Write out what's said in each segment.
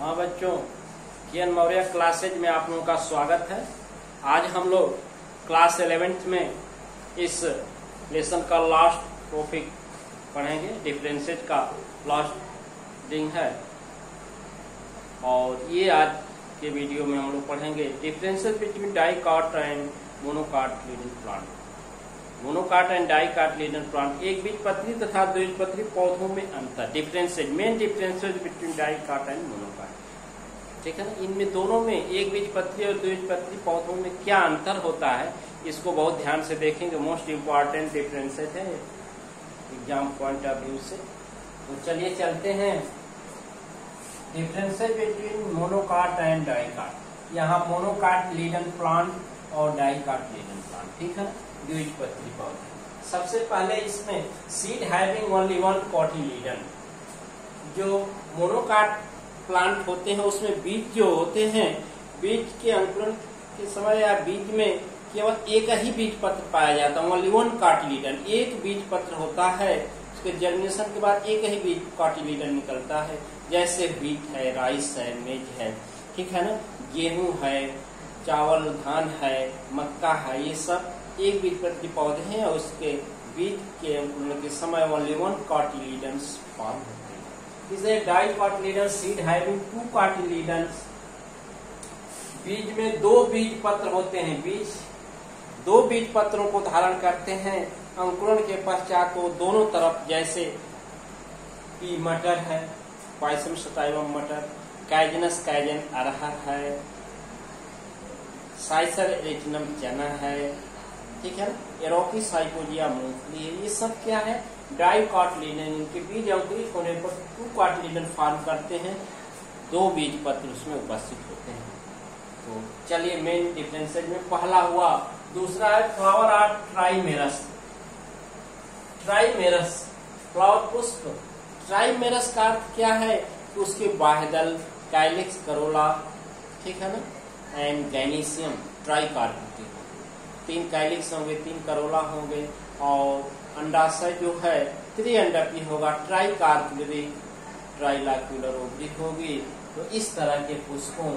हाँ बच्चों, किरण मौर्य क्लासेज में आप लोगों का स्वागत है। आज हम लोग क्लास 11th में इस लेसन का लास्ट टॉपिक पढ़ेंगे। डिफरेंसेस का लास्ट दिन है और ये आज के वीडियो में हम लोग पढ़ेंगे differences between dicot and monocot leading plant. Monocot and dicot leading plant, एक बीजपत्री तथा द्विबीजपत्री पौधों में अंतर। Differences, main differences between dicot and monocot, ठीक है ना। इनमें दोनों में, एक बीजपत्री और द्विबीजपत्री पौधों में क्या अंतर होता है, इसको बहुत ध्यान से देखेंगे। मोस्ट इम्पॉर्टेंट डिफरेंसेस है एग्जाम पॉइंट ऑफ व्यू से। तो चलिए चलते हैं differences between monocot and dicot. यहाँ मोनोकाट लीडन प्लांट और डाइकाट लीडन प्लांट, ठीक है, द्विबीजपत्री पौधे। सबसे पहले इसमें seed having only one cotyledon. जो मोनोकाट प्लांट होते हैं उसमें बीज जो होते हैं, बीज के अंकुरण के समय या बीज में केवल एक ही बीज पत्र पाया जाता है, ओनली वन कॉटिलीडन। एक बीज पत्र होता है, उसके जर्मिनेशन के बाद एक ही बीज कॉटिलीडन निकलता है। जैसे व्हीट है, राइस है, मेज है, ठीक है ना, गेहूं है, चावल, धान है, मक्का है, ये सब एक बीजपत्री पौधे हैं और उसके बीज के अंकुरण के समय ओनली वन कॉटिलीडन्स फॉर्म होते हैं। इसे डाइकोटिलीडन सीड हैविंग टू कॉटिलीडन्स। बीज में दो बीज पत्र होते हैं, बीज दो बीज पत्रों को धारण करते हैं। अंकुरण के पश्चात वो दोनों तरफ, जैसे पी मटर है, पाइसम सटाइवम मटर, कैजनस कैजन अरहर है, साइसर एरिटिनम चना है, ठीक है ना, एरोकी साइकोजिया मूंगफली है। ये सब क्या है, डाइकोटिलीडन। इनके बीज अंकुरित होने पर टू कॉटिलीडन फॉर्म करते हैं, दो बीज पत्र उसमें उपस्थित होते हैं। तो चलिए मेन डिफरेंसेस में पहला हुआ। दूसरा है फ्लावर आर्ट ट्राइमेरस। ट्राइमेरस फ्लावर पुष्प। ट्राइमेरस का अर्थ क्या है कि उसके बाह्यदल, कैलिक्स, करोला, ठीक है ना, एंड गैनीशियम ट्राइकार्पिक। तीन कैलिक्स होंगे, तीन करोला होंगे और अंडाशय जो है त्रिअंडकीय होगा, ट्राइकार्पिक, ट्राइलाक्यूलर ओवरी होगी। तो इस तरह के पुष्पों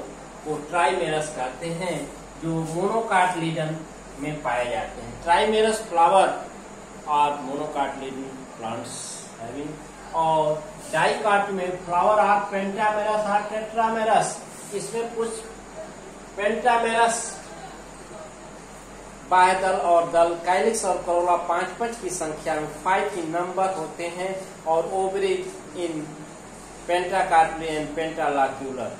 को ट्राइमेरस कहते हैं, जो मोनोकाटिलीडन में पाए जाते हैं। ट्राइमेरस फ्लावर और मोनोकाटिलीडन प्लांट्स हैविंग। और डाइकाट में फ्लावर आर पेंटामेरस और टेट्रामेरस। इसमें कुछ पेंटामेरस बाह्यदल और दल, कैलिक्स और करोला 5 की संख्या में, 5 इन नंबर होते हैं और ओवरीज इन पेंटाकार्पी एंड पेंटालाक्यूलर।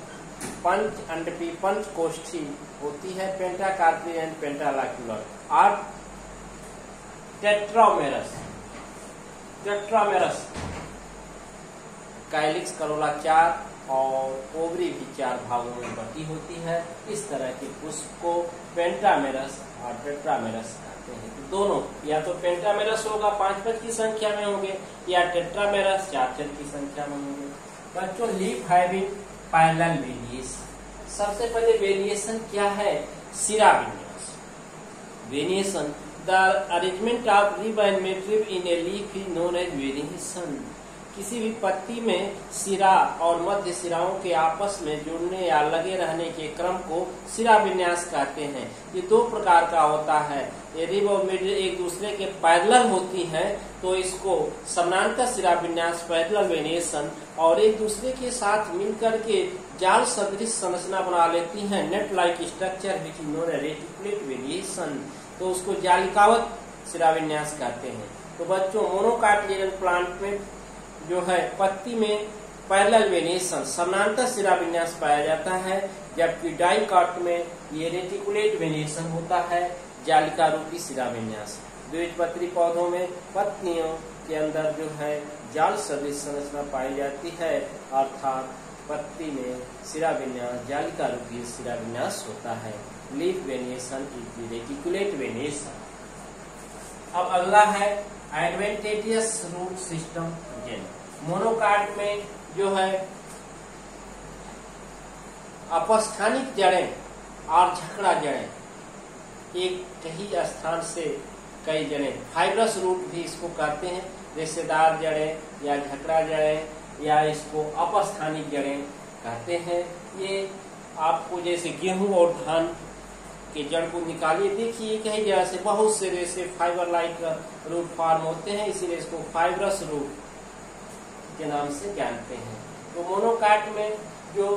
अंडपी पंचकोष्ठी होती है, पेंटाकार्पी एंड पेंटालाक्यूलर। और टेट्रामेरस, टेट्रामेरस कैलिक्स, करोला 4 और ओवरी भी 4 भागों में बटी होती है। इस तरह के पुष्प को पेंटामेरस और टेट्रामेरस कहते हैं। तो दोनों या तो पेंटामेरस होगा 5 की संख्या में होंगे, या टेट्रामेरस 4 की संख्या में होंगे। बच्चों, लीफ हैविंग पैरेलल वेरिएशन। सबसे पहले वेरिएशन क्या है, सिरा विन्यास। Venation, the arrangement of rib and midrib in a leaf is known as venation. किसी भी पत्ती में सिरा और मध्य सिराओं के आपस में जुड़ने या लगे रहने के क्रम को सिरा विन्यास कहते हैं। ये दो प्रकार का होता है। ये रिब और मिड एक दूसरे के पैरेलल होती हैं तो इसको समानांतर सिरा विन्यास, पैरेलल वेरिएशन, और एक दूसरे के साथ मिलकर के जाल सदृश संरचना बना लेती हैं, net like structure which is known as reticulate venation. तो उसको जालिकावत सिरा विन्यास कहते हैं। तो बच्चों, मोनोकाटिलीडन प्लांट में जो है पत्ती में पैरेलल वेरिएशन, समानांतर सिरा विन्यास पाया जाता है, जबकि डाइकाट में ये रेटिकुलेट वेरिएशन होता है, जालिका रूपी सिरा विन्यास। द्विबीजपत्री पौधों में पत्तियों के अंदर जो है जाल सदृश संरचना पाई जाती है, अर्थात पत्ती में सिरा विन्यास, जालिका रूपी सिरा विन्यास होता है। Leaf variation is reticulate variation. अब अगला है एडवेंटेजियस रूट सिस्टम जेन। मोनोकाट में जो है अपस्थानिक जड़ें और झकड़ा जड़ें, एक ही स्थान से कई जड़ें, फाइब्रस रूट भी इसको कहते हैं। रेशेदार जड़ें या झकड़ा जड़ें या इसको अपस्थानिक जड़ें कहते हैं। ये आपको जैसे गेहूं और धान के जड़ को निकालिए, देखिए कहीं जगह से बहुत से रेसे फाइबर लाइक रूट फॉर्म होते हैं, इसीलिए इसको फाइब्रस रूट के नाम से जानते हैं। तो मोनोकाट में जो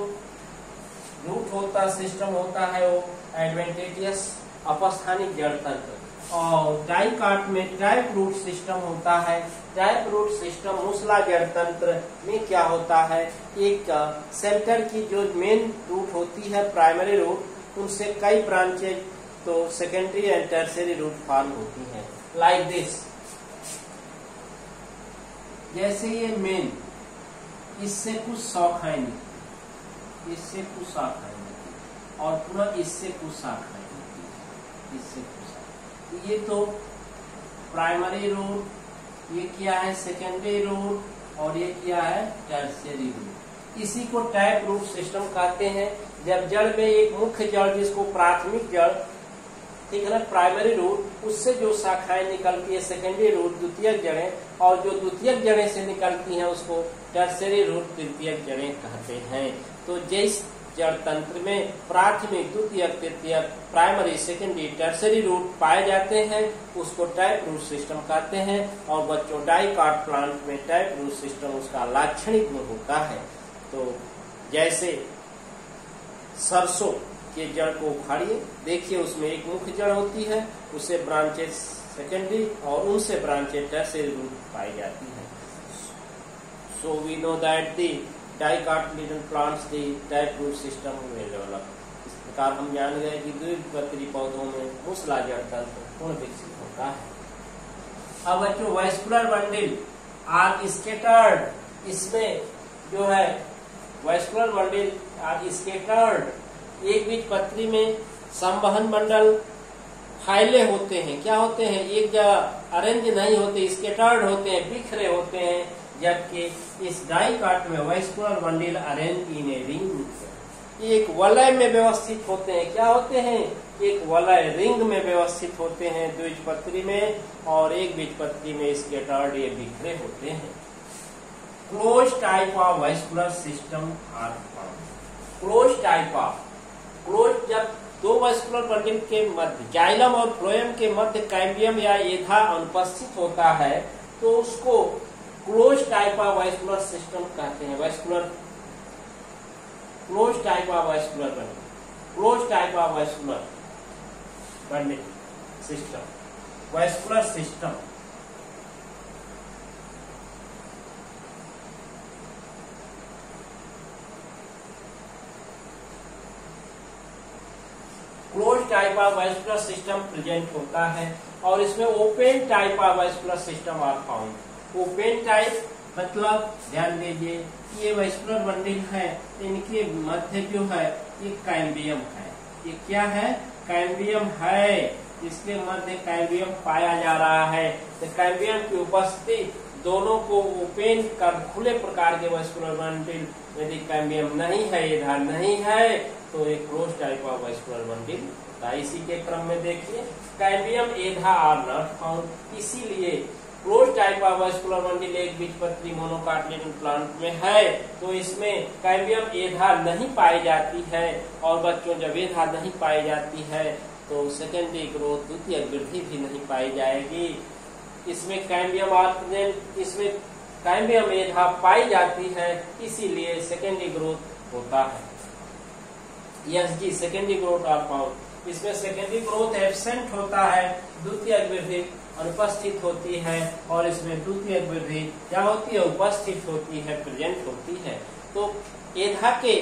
रूट होता सिस्टम होता है वो एडवेंटेजियस अपस्थानिक जड़ तंत्र, और डाइकाट में टाइप रूट सिस्टम होता है। टाइप रूट सिस्टम मूसला जड़ तंत्र में क्या होता है, एक सेंटर की जो मेन रूट होती है प्राइमरी रूट, उनसे कई ब्रांचेज तो secondary and tertiary root form होती हैं लाइक दिस। जैसे ये मेन, इससे कुछ शाखाएं निकली, इससे कुछ शाखाएं निकली, और पुनः इससे कुछ शाखाएं निकली, इससे कुछ शाखाएं। ये तो प्राइमरी रूट, ये क्या है सेकेंडरी रूट, और ये क्या है टर्शियरी रूट। इसी को टाइप रूट सिस्टम कहते हैं। जब जड़ में एक मुख्य जड़ जिसको प्राथमिक जड़, ठीक है ना, प्राइमरी रूट, उससे जो शाखाएं निकलती है सेकेंडरी रूट द्वितीयक जड़ें, और जो द्वितीयक जड़ें से निकलती हैं उसको टर्शियरी रूट तृतीयक जड़ें कहते हैं। तो जिस जड़ तंत्र में प्राथमिक द्वितीयक तृतीयक प्राइमरी सेकेंडरी टर्शियरी रूट पाए जाते हैं उसको टाइप रूट सिस्टम कहते हैं। और बच्चों डाइकाट प्लांट में टाइप रूट सिस्टम उसका लाक्षणिक गुण होता है। तो जैसे सरसों के जड़ को उखाड़िए, देखिए उसमें एक मुख्य जड़ होती है, उससे ब्रांचेस सेकेंडरी और उनसे ब्रांचेस टर्शियरी रूट पाई जाती है। So we know that the dicotyledon plants the tap root system will develop. इस प्रकार हम जान गए कि द्विबीजपत्री पौधों में मूसला जड़ तंत्र पूर्ण विकसित होता है। अब बच्चों वैस्कुलर बंडल आर स्कैटर्ड, इसमें जो है वैस्कुलर बंडल आर स्कैटर्ड, एक बीजपत्री में संवहन मंडल फैले होते हैं। क्या होते हैं, एक जगह अरेंज नहीं होते, स्कैटर्ड होते हैं, बिखरे होते हैं। जबकि इस डाइकाट में vascular bundle arrange in a ring, एक वलय में व्यवस्थित होते हैं। क्या होते हैं, एक वलय रिंग में व्यवस्थित होते हैं द्विबीजपत्री में, और एक बीजपत्री में स्कैटर्ड, ये बिखरे होते हैं। Close type of vascular system are found. Close type of, close जब दो वैस्कुलर बंडल के मध्य जाइलम और फ्लोएम के मध्य कैम्बियम या एधा अनुपस्थित होता है तो उसको close type of vascular system कहते हैं। Vascular close type of vascular bundle, close type of vascular bundle system, vascular system. Close type of vascular system present होता है, और इसमें open type of vascular system are found. Open type मतलब ध्यान दीजिए कि ये वैस्कुलर बंडल है, इनके मध्य जो है ये कैम्बियम है। ये क्या है, कैम्बियम है, इसके मध्य कैम्बियम पाया जा रहा है। तो कैम्बियम की उपस्थिति दोनों को ओपन कर खुले प्रकार के वैस्कुलर बंडल, यदि कैम्बियम नहीं है, एधा नहीं है, तो एक close type of vascular bundle होता है। इसी के क्रम में देखिए कैम्बियम एधा आर नॉट फाउंड, इसीलिए close type of vascular bundle एक बीजपत्री मोनोकोटिलेडन प्लांट में है तो इसमें कैम्बियम एधा नहीं पाई जाती है। और बच्चों जब एधा नहीं पाई जाती है तो सेकेंडरी ग्रोथ द्वितीय वृद्धि भी नहीं पाई जाएगी। इसमें कैम्बियम इसमें कैम्बियम एधा पाई जाती है, इसीलिए सेकेंडरी ग्रोथ होता है। यस जी, सेकेंडरी ग्रोथ आर फाउंड। इसमें सेकेंडरी ग्रोथ एब्सेंट होता है, द्वितीय वृद्धि अनुपस्थित होती है, और इसमें द्वितीय वृद्धि क्या होती है, उपस्थित होती है, प्रेजेंट होती है। तो एधा के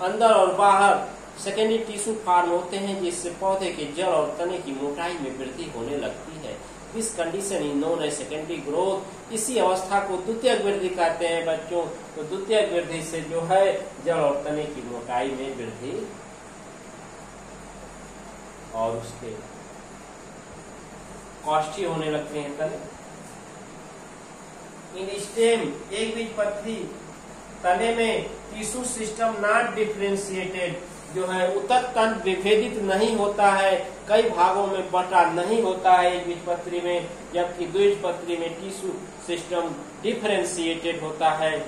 अंदर और बाहर सेकेंडरी टिश्यू फॉर्म होते हैं जिससे पौधे के जड़ और तने की मोटाई में वृद्धि होने लगती है। This condition is known as secondary growth. इसी अवस्था को द्वितीय वृद्धि कहते हैं बच्चों। तो द्वितीय वृद्धि से जो है जड़ और तने की मोटाई में वृद्धि और उसके कॉस्टी होने लगते हैं तने। इन स्टेम एक बीजपत्री तने में टिश्यू सिस्टम नॉट डिफरेंशिएटेड, जो है उतक तंत्र विभेदित नहीं होता है, कई भागों में बटा नहीं होता है एक बीजपत्री में, जबकि द्विबीजपत्री में टिश्यू सिस्टम डिफरेंशिएटेड होता है।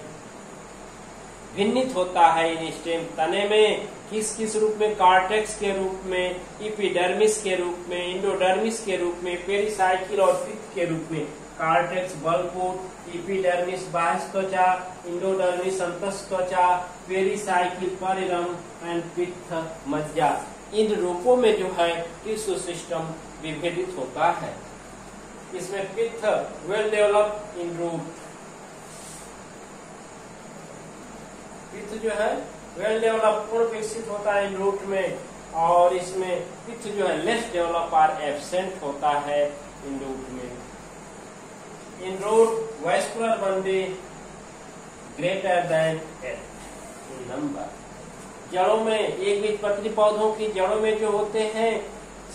भिन्नित होता है इन स्टेम तने में किस किस रूप में, कार्टेक्स के रूप में, इपिडर्मिस के रूप में, इंडोडर्मिस के रूप में, पेरिसाइकिल और पित्त के रूप में। कार्टेक्स बलकूट, इपिडर्मिस बाह्य त्वचा, इंडोडर्मिस अंतस्थ त्वचा, पेरिसाइकिल परिरम एंड पित्त मज्जा। इन रूपों में जो है टिश्यू सिस्टम विभेदित होता है। इसमें पित्त वेल डेवलप इन रूट, पित्त जो है वेल डेवलप पूर्ण विकसित होता है इन रूट में, और इसमें पित्त जो है लेस डेवलप और एब्सेंट होता है इन रूट में। इन रूट वैस्कुलर बंडे ग्रेटर देन 8 इन नंबर। जड़ों में एक बीजपत्री पौधों की जड़ों में जो होते हैं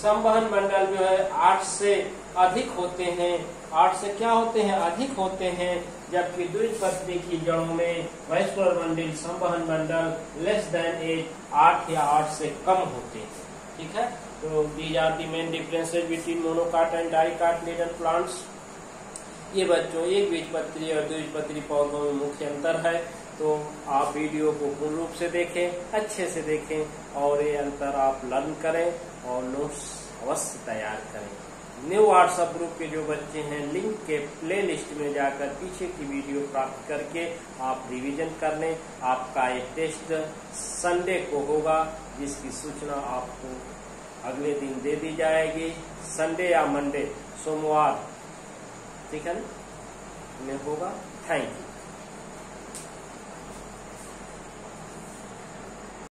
संवहन मंडल जो है 8 से अधिक होते हैं। 8 से क्या होते हैं? अधिक होते हैं। जबकि द्विबीजपत्री की जड़ों में वैस्कुलर बंडल संवहन मंडल लेस देन 8 या 8 से कम होते हैं। ठीक है, तो these are the main differences between monocot and dicotyledon plants. ये बच्चों एक बीजपत्री और द्विबीजपत्री पौधों में मुख्य अंतर है। तो आप वीडियो को पूर्ण रूप से देखें, अच्छे से देखें और ये अंतर आप लर्न करें और नोट्स अवश्य तैयार करें। न्यू व्हाट्सएप ग्रुप के जो बच्चे हैं लिंक के प्ले लिस्ट में जाकर पीछे की वीडियो प्राप्त करके आप रिवीजन कर लें। आपका एक टेस्ट संडे को होगा जिसकी सूचना आपको अगले दिन दे दी जाएगी। संडे या मंडे, सोमवार, ठीक है ना, में होगा। Thank you.